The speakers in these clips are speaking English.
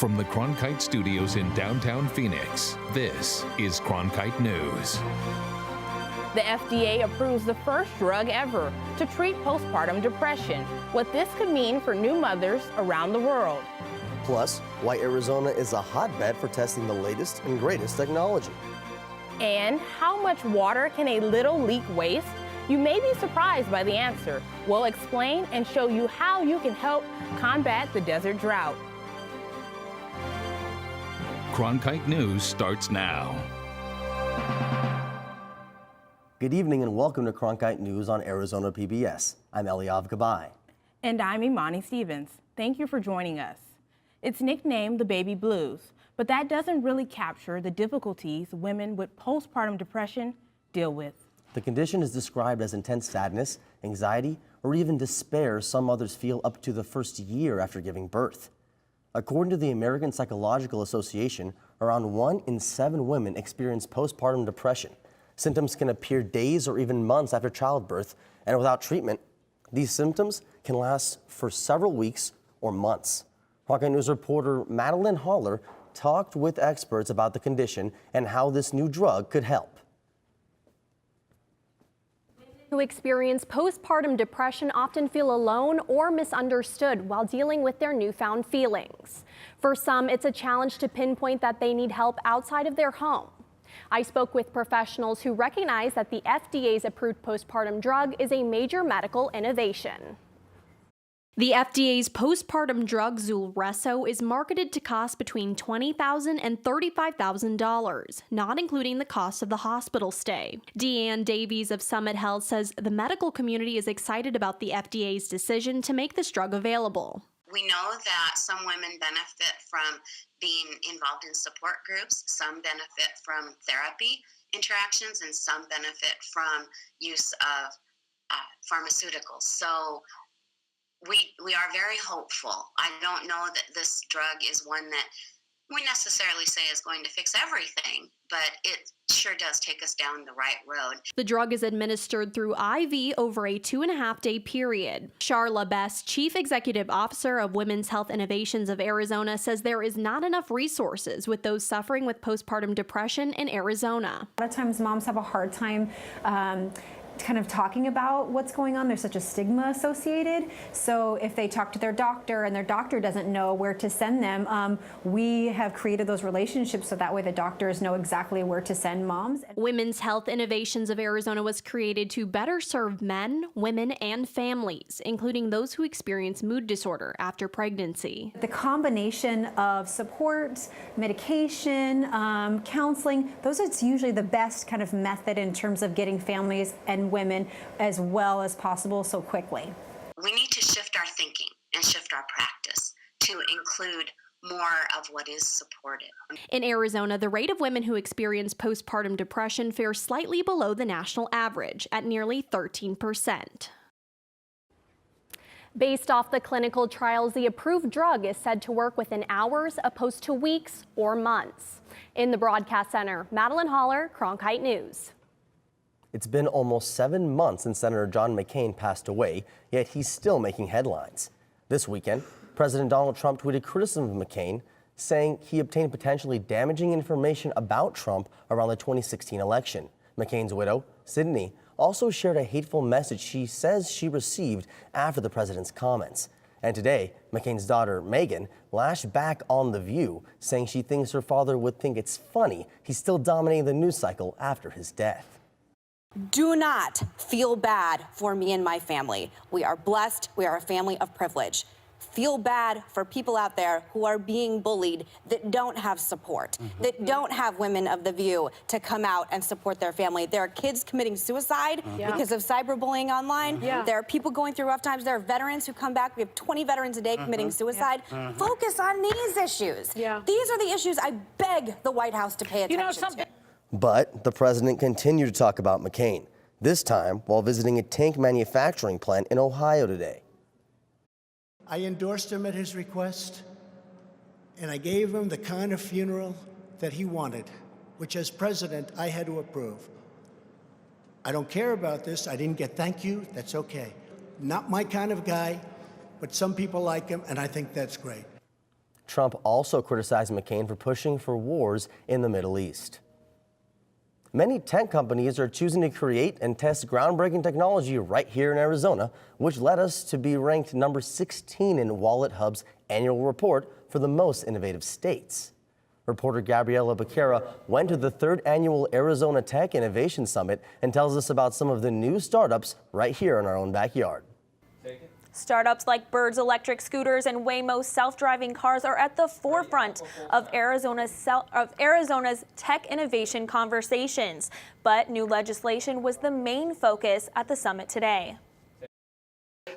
From the Cronkite studios in downtown Phoenix, this is Cronkite News. The FDA approves the first drug ever to treat postpartum depression. What this could mean for new mothers around the world. Plus, why Arizona is a hotbed for testing the latest and greatest technology. And how much water can a little leak waste? You may be surprised by the answer. We'll explain and show you how you can help combat the desert drought. Cronkite News starts now. Good evening and welcome to Cronkite News on Arizona PBS. I'm Eliav Gabai. And I'm Imani Stevens. Thank you for joining us. It's nicknamed the baby blues, but that doesn't really capture the difficulties women with postpartum depression deal with. The condition is described as intense sadness, anxiety, or even despair some mothers feel up to the first year after giving birth. According to the American Psychological Association, around 1 in 7 women experience postpartum depression. Symptoms can appear days or even months after childbirth, and without treatment, these symptoms can last for several weeks or months. Cronkite News reporter Madeline Haller talked with experts about the condition and how this new drug could help. Who experience postpartum depression often feel alone or misunderstood while dealing with their newfound feelings. For some, it's a challenge to pinpoint that they need help outside of their home. I spoke with professionals who recognize that the FDA's approved postpartum drug is a major medical innovation. The FDA's postpartum drug Zulresso is marketed to cost between $20,000 and $35,000, not including the cost of the hospital stay. Deanne Davies of Summit Health says the medical community is excited about the FDA's decision to make this drug available. We know that some women benefit from being involved in support groups, some benefit from therapy interactions, and some benefit from use of pharmaceuticals. So we are very hopeful. I don't know that this drug is one that we necessarily say is going to fix everything, but it sure does take us down the right road. The drug is administered through IV over a 2.5-day period. Charla Best, Chief Executive Officer of Women's Health Innovations of Arizona, says there is not enough resources with those suffering with postpartum depression in Arizona. A lot of times moms have a hard time kind of talking about what's going on. There's such a stigma associated. So if they talk to their doctor and their doctor doesn't know where to send them, we have created those relationships so that way the doctors know exactly where to send moms. Women's Health Innovations of Arizona was created to better serve men, women, and families, including those who experience mood disorder after pregnancy. The combination of support, medication, counseling, those are usually the best kind of method in terms of getting families and women as well as possible so quickly. We need to shift our thinking and shift our practice to include more of what is supported. In Arizona, the rate of women who experience postpartum depression fares slightly below the national average at nearly 13%. Based off the clinical trials, the approved drug is said to work within hours opposed to weeks or months. In the broadcast center, Madeline Haller, Cronkite News. It's been almost 7 months since Senator John McCain passed away, yet he's still making headlines. This weekend, President Donald Trump tweeted criticism of McCain, saying he obtained potentially damaging information about Trump around the 2016 election. McCain's widow, Sydney, also shared a hateful message she says she received after the president's comments. And today, McCain's daughter, Megan, lashed back on The View, saying she thinks her father would think it's funny he's still dominating the news cycle after his death. Do not feel bad for me and my family. We are blessed. We are a family of privilege. Feel bad for people out there who are being bullied, that don't have support, that don't have women of The View to come out and support their family. There are kids committing suicide because of cyberbullying online. There are people going through rough times. There are veterans who come back. We have 20 veterans a day committing suicide. Focus on these issues. These are the issues I beg the White House to pay attention to. But the president continued to talk about McCain, this time while visiting a tank manufacturing plant in Ohio today. I endorsed him at his request, and I gave him the kind of funeral that he wanted, which as president I had to approve. I don't care about this. I didn't get thank you. That's okay. Not my kind of guy, but some people like him, and I think that's great. Trump also criticized McCain for pushing for wars in the Middle East. Many tech companies are choosing to create and test groundbreaking technology right here in Arizona, which led us to be ranked number 16 in Wallet Hub's annual report for the most innovative states. Reporter Gabriela Becerra went to the 3rd annual Arizona Tech Innovation Summit and tells us about some of the new startups right here in our own backyard. Startups like Bird's electric scooters and Waymo's self-driving cars are at the forefront of Arizona's tech innovation conversations. But new legislation was the main focus at the summit today.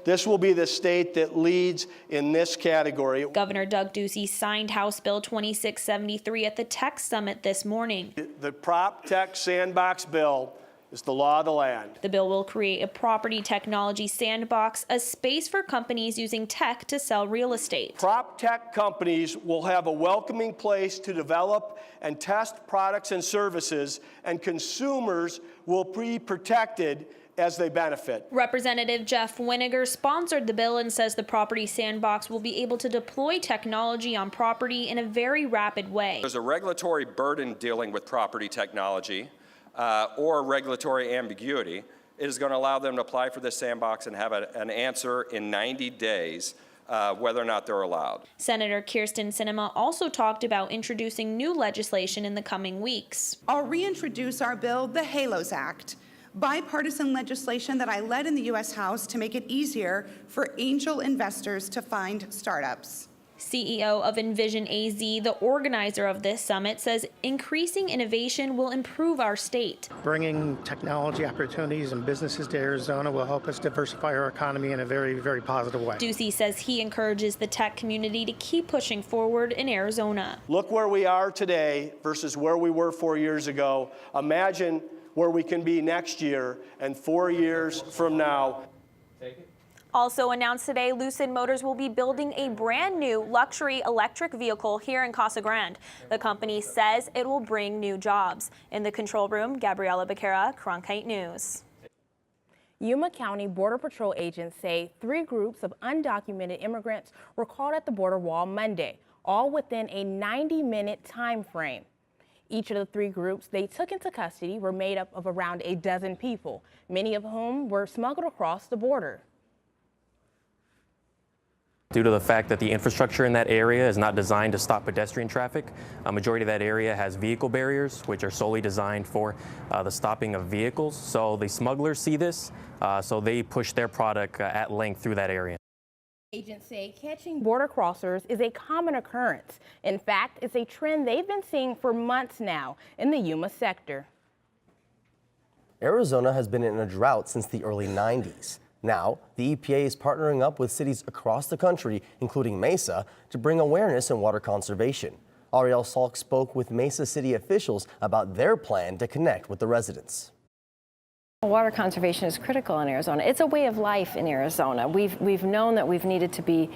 This will be the state that leads in this category. Governor Doug Ducey signed House Bill 2673 at the Tech Summit this morning. The Prop Tech Sandbox Bill is the law of the land. The bill will create a property technology sandbox, a space for companies using tech to sell real estate. Prop tech companies will have a welcoming place to develop and test products and services, and consumers will be protected as they benefit. Representative Jeff Winiger sponsored the bill and says the property sandbox will be able to deploy technology on property in a very rapid way. There's a regulatory burden dealing with property technology or regulatory ambiguity. It is going to allow them to apply for this sandbox and have an answer in 90 days whether or not they're allowed. Senator Kirsten Sinema also talked about introducing new legislation in the coming weeks. I'll reintroduce our bill, the HALOS Act, bipartisan legislation that I led in the U.S. House to make it easier for angel investors to find startups. CEO of Envision AZ, the organizer of this summit, says increasing innovation will improve our state. Bringing technology opportunities and businesses to Arizona will help us diversify our economy in a very, very positive way. Ducey says he encourages the tech community to keep pushing forward in Arizona. Look where we are today versus where we were 4 years ago. Imagine where we can be next year and 4 years from now. Also announced today, Lucid Motors will be building a brand new luxury electric vehicle here in Casa Grande. The company says it will bring new jobs. In the control room, Gabriela Becerra, Cronkite News. Yuma County Border Patrol agents say 3 groups of undocumented immigrants were caught at the border wall Monday, all within a 90-minute time frame. Each of the 3 groups they took into custody were made up of around a dozen people, many of whom were smuggled across the border. Due to the fact that the infrastructure in that area is not designed to stop pedestrian traffic, a majority of that area has vehicle barriers, which are solely designed for the stopping of vehicles. So the smugglers see this, so they push their product at length through that area. Agents say catching border crossers is a common occurrence. In fact, it's a trend they've been seeing for months now in the Yuma sector. Arizona has been in a drought since the early 90s. Now, the EPA is partnering up with cities across the country, including Mesa, to bring awareness in water conservation. Ariel Salk spoke with Mesa city officials about their plan to connect with the residents. Water conservation is critical in Arizona. It's a way of life in Arizona. We've known that we've needed to be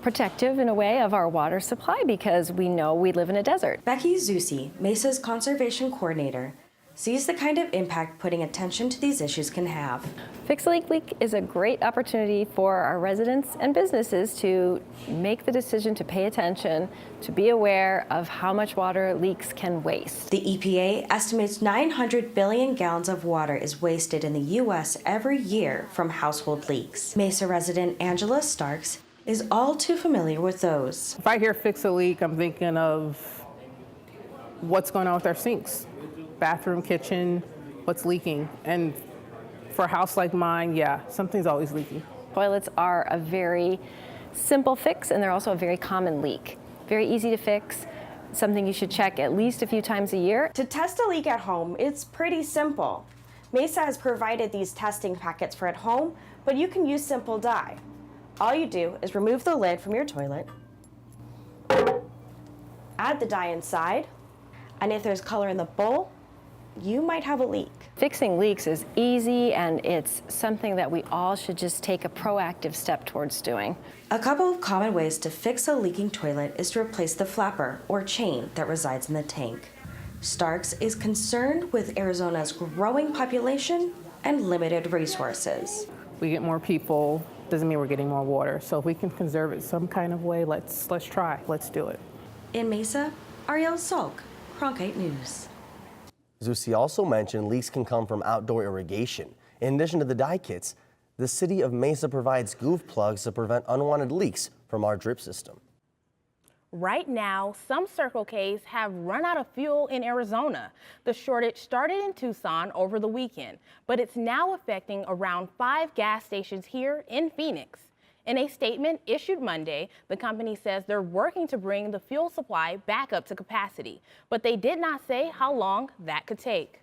protective in a way of our water supply because we know we live in a desert. Becky Zusi, Mesa's conservation coordinator, sees the kind of impact putting attention to these issues can have. Fix a Leak is a great opportunity for our residents and businesses to make the decision to pay attention, to be aware of how much water leaks can waste. The EPA estimates 900 billion gallons of water is wasted in the U.S. every year from household leaks. Mesa resident Angela Starks is all too familiar with those. If I hear fix a leak, I'm thinking of what's going on with our sinks. Bathroom, kitchen, what's leaking. And for a house like mine, yeah, something's always leaking. Toilets are a very simple fix, and they're also a very common leak. Very easy to fix, something you should check at least a few times a year. To test a leak at home, it's pretty simple. Mesa has provided these testing packets for at home, but you can use simple dye. All you do is remove the lid from your toilet, add the dye inside, and if there's color in the bowl, you might have a leak. Fixing leaks is easy, and it's something that we all should just take a proactive step towards doing. A couple of common ways to fix a leaking toilet is to replace the flapper or chain that resides in the tank. Starks is concerned with Arizona's growing population and limited resources. We get more people doesn't mean we're getting more water. So if we can conserve it some kind of way, let's try. Let's do it. In Mesa, Ariel Salk, Cronkite News. Zusi also mentioned leaks can come from outdoor irrigation. In addition to the dye kits, the city of Mesa provides goof plugs to prevent unwanted leaks from our drip system. Right now, some Circle K's have run out of fuel in Arizona. The shortage started in Tucson over the weekend, but it's now affecting around 5 gas stations here in Phoenix. In a statement issued Monday, the company says they're working to bring the fuel supply back up to capacity, but they did not say how long that could take.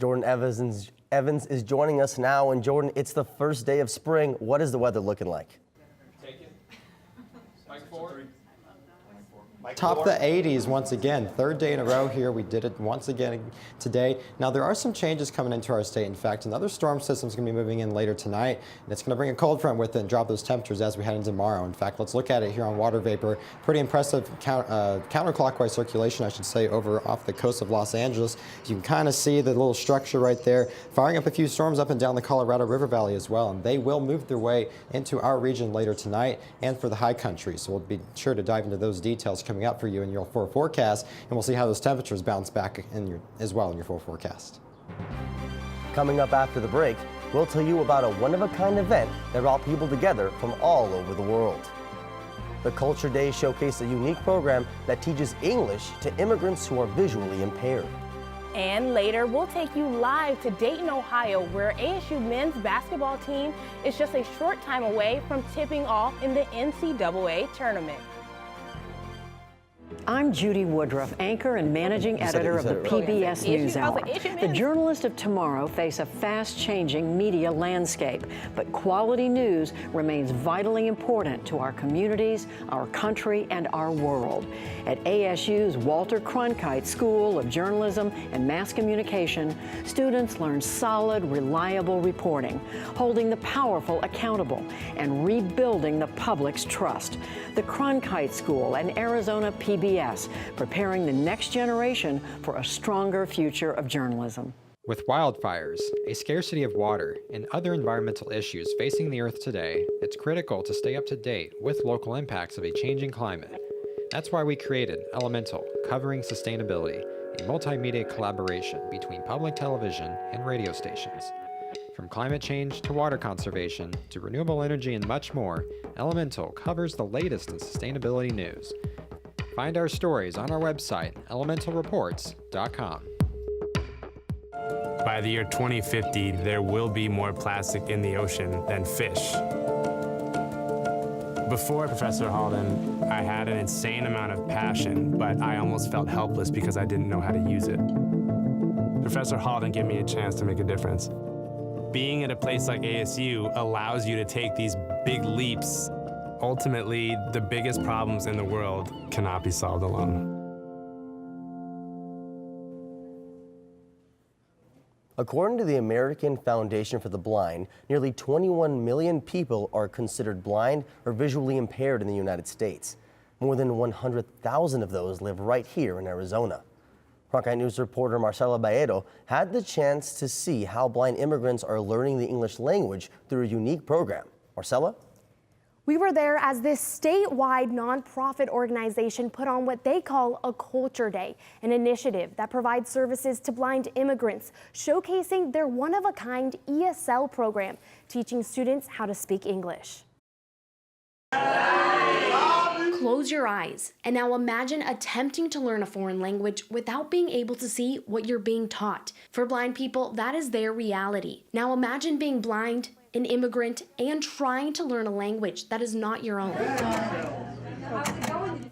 Jordan Evans is joining us now. And Jordan, it's the first day of spring. What is the weather looking like? Top the 80s once again, third day in a row here. We did it once again today. Now there are some changes coming into our state. In fact, another storm system is going to be moving in later tonight, and it's going to bring a cold front with it and drop those temperatures as we head into tomorrow. In fact, let's look at it here on water vapor. Pretty impressive counterclockwise circulation, I should say, over off the coast of Los Angeles. You can kind of see the little structure right there, firing up a few storms up and down the Colorado River Valley as well, and they will move their way into our region later tonight and for the high country. So we'll be sure to dive into those details coming up for you in your full forecast, and we'll see how those temperatures bounce back as well in your full forecast. Coming up after the break, we'll tell you about a one-of-a-kind event that brought people together from all over the world. The Culture Day showcased a unique program that teaches English to immigrants who are visually impaired. And later, we'll take you live to Dayton, Ohio, where ASU men's basketball team is just a short time away from tipping off in the NCAA tournament. I'm Judy Woodruff, anchor and managing editor of the PBS NewsHour. The journalists of tomorrow face a fast-changing media landscape, but quality news remains vitally important to our communities, our country, and our world. At ASU's Walter Cronkite School of Journalism and Mass Communication, students learn solid, reliable reporting, holding the powerful accountable, and rebuilding the public's trust. The Cronkite School and Arizona PBS, preparing the next generation for a stronger future of journalism. With wildfires, a scarcity of water, and other environmental issues facing the Earth today, it's critical to stay up to date with local impacts of a changing climate. That's why we created Elemental, covering sustainability, a multimedia collaboration between public television and radio stations. From climate change to water conservation to renewable energy and much more, Elemental covers the latest in sustainability news. Find our stories on our website, elementalreports.com. By the year 2050, there will be more plastic in the ocean than fish. Before Professor Halden, I had an insane amount of passion, but I almost felt helpless because I didn't know how to use it. Professor Halden gave me a chance to make a difference. Being at a place like ASU allows you to take these big leaps. Ultimately, the biggest problems in the world cannot be solved alone. According to the American Foundation for the Blind, nearly 21 million people are considered blind or visually impaired in the United States. More than 100,000 of those live right here in Arizona. Cronkite News reporter Marcela Baedo had the chance to see how blind immigrants are learning the English language through a unique program. Marcela? We were there as this statewide nonprofit organization put on what they call a Culture Day, an initiative that provides services to blind immigrants, showcasing their one-of-a-kind ESL program, teaching students how to speak English. Close your eyes and now imagine attempting to learn a foreign language without being able to see what you're being taught. For blind people, that is their reality. Now imagine being blind, an immigrant, and trying to learn a language that is not your own.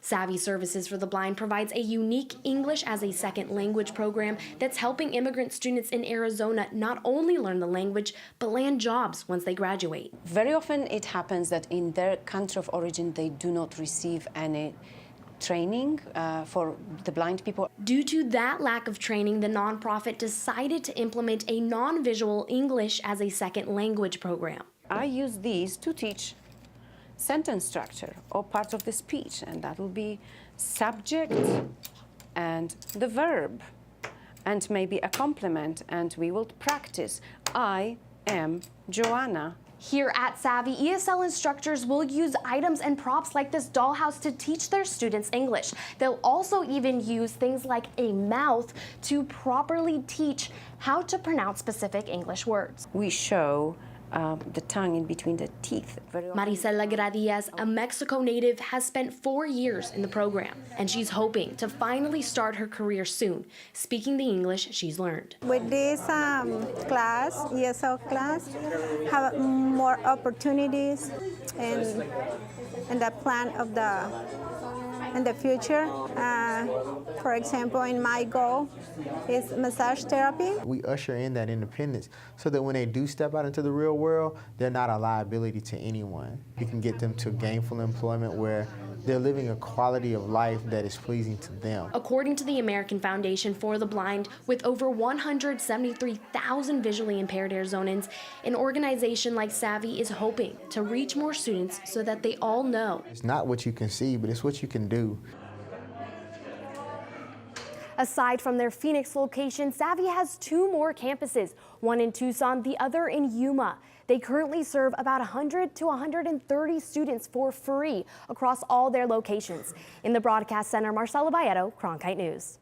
Savvy Services for the Blind provides a unique English as a second language program that's helping immigrant students in Arizona not only learn the language, but land jobs once they graduate. Very often it happens that in their country of origin they do not receive any training for the blind people. Due to that lack of training, the nonprofit decided to implement a non-visual English as a second language program. I use these to teach sentence structure or parts of the speech, and that will be subject and the verb and maybe a complement, and we will practice. I am Joanna. Here at Savvy, ESL instructors will use items and props like this dollhouse to teach their students English. They'll also even use things like a mouth to properly teach how to pronounce specific English words. We show the tongue in between the teeth. Maricela Gradias, a Mexico native, has spent 4 years in the program, and she's hoping to finally start her career soon, speaking the English she's learned. With this class, ESL class, have more opportunities in the plan of in the future. For example, in my goal is massage therapy. We usher in that independence so that when they do step out into the real world, they're not a liability to anyone. We can get them to gainful employment where they're living a quality of life that is pleasing to them. According to the American Foundation for the Blind, with over 173,000 visually impaired Arizonans, an organization like Savvy is hoping to reach more students so that they all know. It's not what you can see, but it's what you can do. Aside from their Phoenix location, Savvy has 2 more campuses, one in Tucson, the other in Yuma. They currently serve about 100 to 130 students for free across all their locations. In the Broadcast Center, Marcela Baeto, Cronkite News.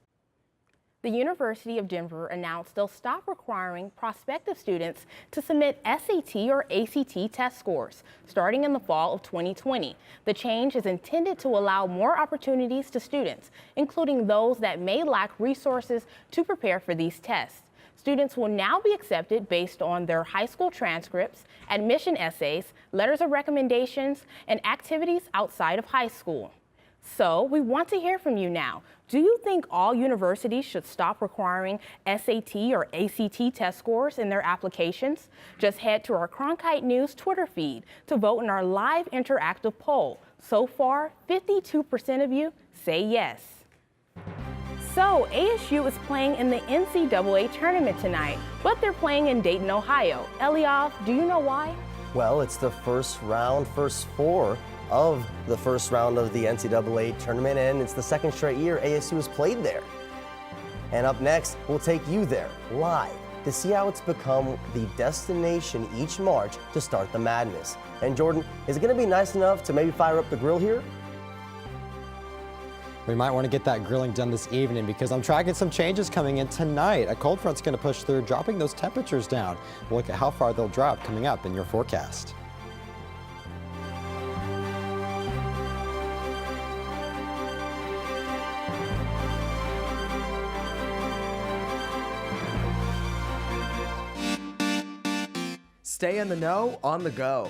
The University of Denver announced they'll stop requiring prospective students to submit SAT or ACT test scores starting in the fall of 2020. The change is intended to allow more opportunities to students, including those that may lack resources to prepare for these tests. Students will now be accepted based on their high school transcripts, admission essays, letters of recommendations, and activities outside of high school. So we want to hear from you now. Do you think all universities should stop requiring SAT or ACT test scores in their applications? Just head to our Cronkite News Twitter feed to vote in our live interactive poll. So far, 52% of you say yes. So ASU is playing in the NCAA tournament tonight, but they're playing in Dayton, Ohio. Eliav, do you know why? Well, it's the first 4 of the first round of the NCAA tournament, and it's the second straight year ASU has played there. And up next, we'll take you there live to see how it's become the destination each March to start the madness. And Jordan, is it going to be nice enough to maybe fire up the grill here? We might want to get that grilling done this evening because I'm tracking some changes coming in tonight. A cold front's going to push through, dropping those temperatures down. We'll look at how far they'll drop coming up in your forecast. Stay in the know on the go.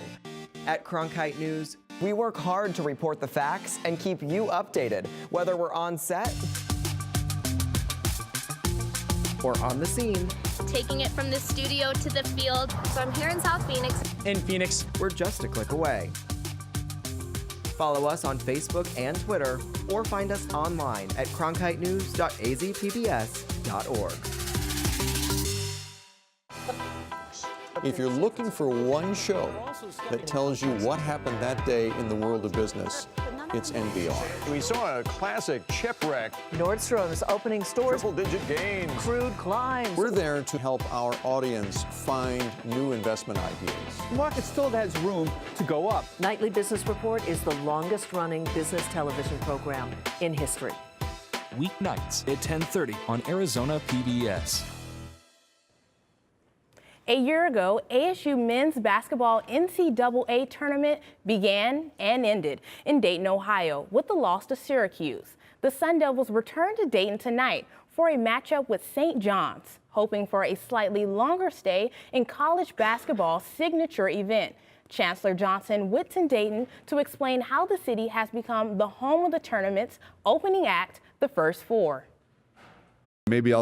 At Cronkite News, we work hard to report the facts and keep you updated, whether we're on set or on the scene. Taking it from the studio to the field. So I'm here in South Phoenix. In Phoenix, we're just a click away. Follow us on Facebook and Twitter, or find us online at cronkitenews.azpbs.org. If you're looking for one show that tells you what happened that day in the world of business, it's NBR. We saw a classic shipwreck. Nordstrom's opening stores. Triple-digit gains. Crude climbs. We're there to help our audience find new investment ideas. The market still has room to go up. Nightly Business Report is the longest-running business television program in history. Weeknights at 10:30 on Arizona PBS. A year ago, ASU men's basketball NCAA tournament began and ended in Dayton, Ohio, with the loss to Syracuse. The Sun Devils return to Dayton tonight for a matchup with St. John's, hoping for a slightly longer stay in college basketball's signature event. Chancellor Johnson went to Dayton to explain how the city has become the home of the tournament's opening act, the First Four. Maybe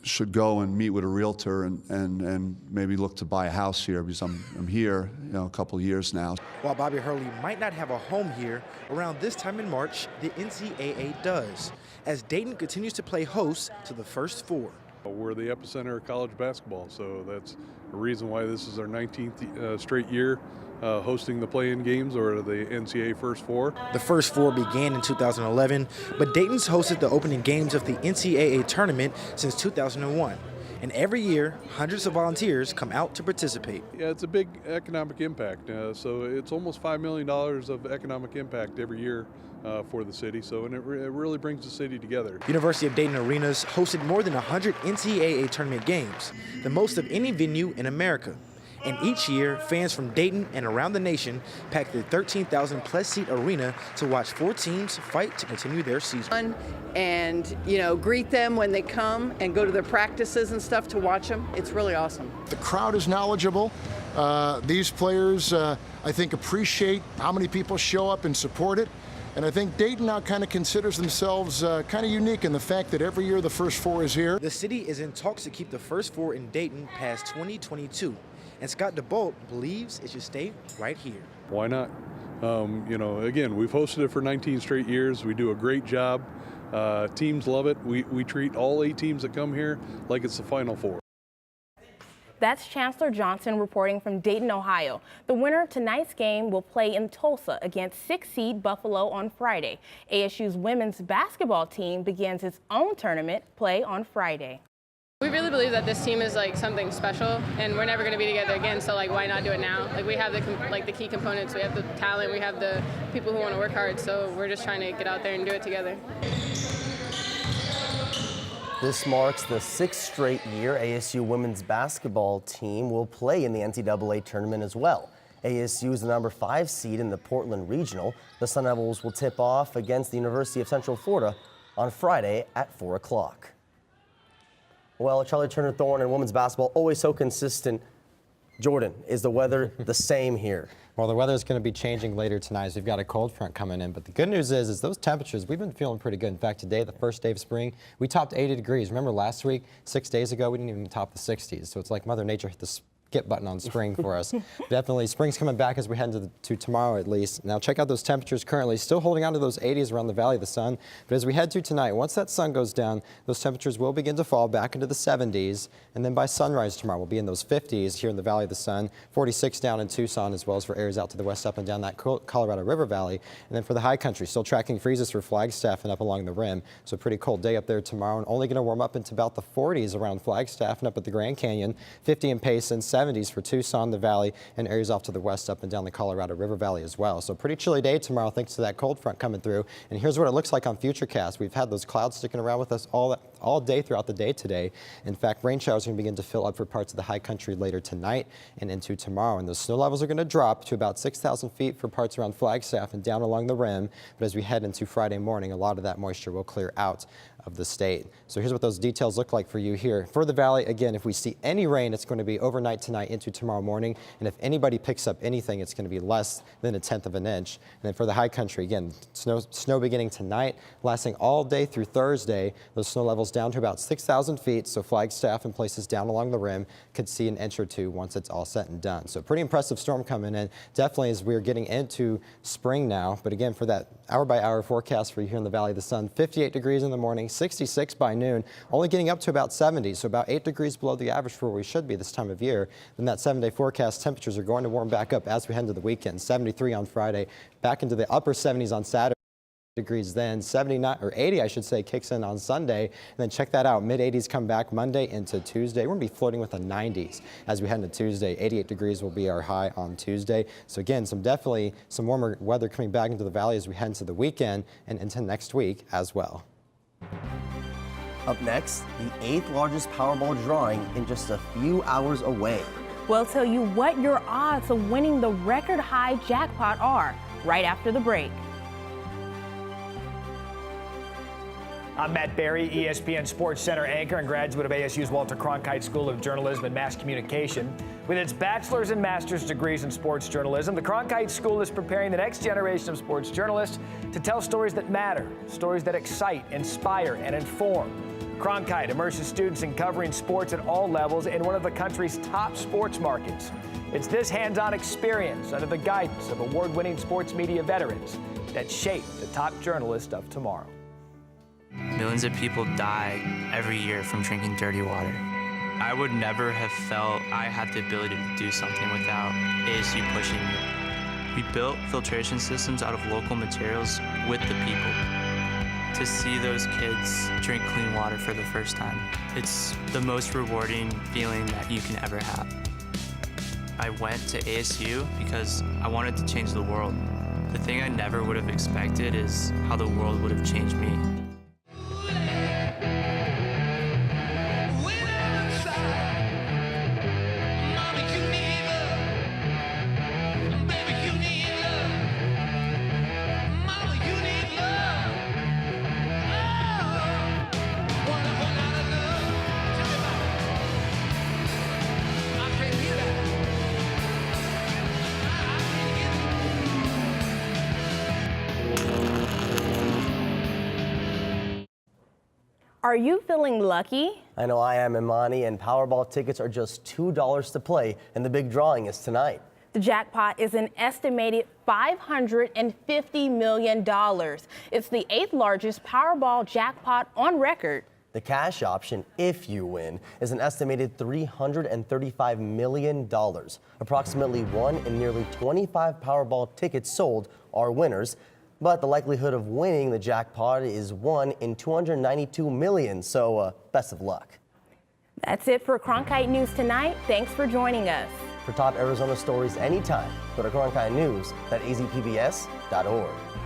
should go and meet with a realtor and maybe look to buy a house here because I'm here, a couple of years now. While Bobby Hurley might not have a home here, around this time in March, the NCAA does, as Dayton continues to play host to the First Four. We're the epicenter of college basketball, so that's a reason why this is our 19th straight year hosting the play-in games or the NCAA First Four. The First Four began in 2011, but Dayton's hosted the opening games of the NCAA tournament since 2001. And every year, hundreds of volunteers come out to participate. Yeah, it's a big economic impact. So it's almost $5 million of economic impact every year for the city. So and it really brings the city together. University of Dayton Arenas hosted more than 100 NCAA tournament games, the most of any venue in America. And each year, fans from Dayton and around the nation pack the 13,000 plus seat arena to watch 4 teams fight to continue their season. And, you know, greet them when they come and go to their practices and stuff to watch them. It's really awesome. The crowd is knowledgeable. These players, I think, appreciate how many people show up and support it. And I think Dayton now kind of considers themselves kind of unique in the fact that every year the first 4 is here. The city is in talks to keep the first 4 in Dayton past 2022. And Scott DeBolt believes it should stay right here. Why not? You know, again, we've hosted it for 19 straight years. We do a great job. Teams love it. We treat all 8 teams that come here like it's the Final Four. That's Chancellor Johnson reporting from Dayton, Ohio. The winner of tonight's game will play in Tulsa against 6-seed Buffalo on Friday. ASU's women's basketball team begins its own tournament play on Friday. We really believe that this team is like something special, and we're never going to be together again. So like, why not do it now? Like we have the key components. We have the talent. We have the people who want to work hard. So we're just trying to get out there and do it together. This marks the 6th straight year ASU women's basketball team will play in the NCAA tournament as well. ASU is the number 5 seed in the Portland Regional. The Sun Devils will tip off against the University of Central Florida on Friday at 4 o'clock. Well, Charlie Turner Thorne and women's basketball always so consistent. Jordan, is the weather the same here? Well, the weather is going to be changing later tonight as we've got a cold front coming in. But the good news is those temperatures, we've been feeling pretty good. In fact, today, the first day of spring, we topped 80 degrees. Remember last week, 6 days ago, we didn't even top the 60s. So it's like Mother Nature hit the skip button on spring for us. Definitely, spring's coming back as we head to tomorrow at least. Now check out those temperatures currently, still holding on to those 80s around the Valley of the Sun. But as we head to tonight, once that sun goes down, those temperatures will begin to fall back into the 70s. And then by sunrise tomorrow, we'll be in those 50s here in the Valley of the Sun, 46 down in Tucson, as well as for areas out to the west up and down that Colorado River Valley. And then for the high country, still tracking freezes for Flagstaff and up along the rim. So a pretty cold day up there tomorrow, and only going to warm up into about the 40s around Flagstaff and up at the Grand Canyon, 50 in Payson, 70s for Tucson, the Valley, and areas off to the west up and down the Colorado River Valley as well. So pretty chilly day tomorrow thanks to that cold front coming through. And here's what it looks like on Futurecast. We've had those clouds sticking around with us all day throughout the day today. In fact, rain showers are going to begin to fill up for parts of the high country later tonight and into tomorrow. And the snow levels are going to drop to about 6,000 feet for parts around Flagstaff and down along the rim. But as we head into Friday morning, a lot of that moisture will clear out of the state. So here's what those details look like for you here. For the Valley, again, if we see any rain, it's going to be overnight tonight into tomorrow morning. And if anybody picks up anything, it's going to be less than 1/10 of an inch. And then for the high country, again, snow beginning tonight, lasting all day through Thursday. Those snow levels down to about 6,000 feet. So Flagstaff and places down along the rim could see an inch or two once it's all said and done. So pretty impressive storm coming in. Definitely as we're getting into spring now. But again, for that hour-by-hour forecast for you here in the Valley of the Sun, 58 degrees in the morning, 66 by noon, only getting up to about 70, so about 8 degrees below the average for where we should be this time of year. Then that 7-day forecast, temperatures are going to warm back up as we head into the weekend. 73 on Friday, back into the upper 70s on Saturday. Degrees then 79 or 80 I should say kicks in on Sunday, and then check that out, mid-80s come back Monday into Tuesday. We're gonna be floating with the 90s as we head into Tuesday. 88 degrees will be our high on Tuesday. So again, definitely some warmer weather coming back into the valley as we head into the weekend and into next week as well. Up next, the 8th largest Powerball drawing in just a few hours away. We'll tell you what your odds of winning the record high jackpot are right after the break. I'm Matt Berry, ESPN Sports Center anchor and graduate of ASU's Walter Cronkite School of Journalism and Mass Communication. With its bachelor's and master's degrees in sports journalism, the Cronkite School is preparing the next generation of sports journalists to tell stories that matter, stories that excite, inspire, and inform. Cronkite immerses students in covering sports at all levels in one of the country's top sports markets. It's this hands-on experience under the guidance of award-winning sports media veterans that shape the top journalists of tomorrow. Millions of people die every year from drinking dirty water. I would never have felt I had the ability to do something without ASU pushing me. We built filtration systems out of local materials with the people. to see those kids drink clean water for the first time. It's the most rewarding feeling that you can ever have. I went to ASU because I wanted to change the world. The thing I never would have expected is how the world would have changed me. Are you feeling lucky? I know I am, Imani, and Powerball tickets are just $2 to play, and the big drawing is tonight. The jackpot is an estimated $550 million. It's the 8th largest Powerball jackpot on record. The cash option, if you win, is an estimated $335 million. Approximately 1 in nearly 25 Powerball tickets sold are winners, but the likelihood of winning the jackpot is 1 in 292 million, so best of luck. That's it for Cronkite News tonight. Thanks for joining us. For top Arizona stories anytime, go to cronkitenews.azpbs.org.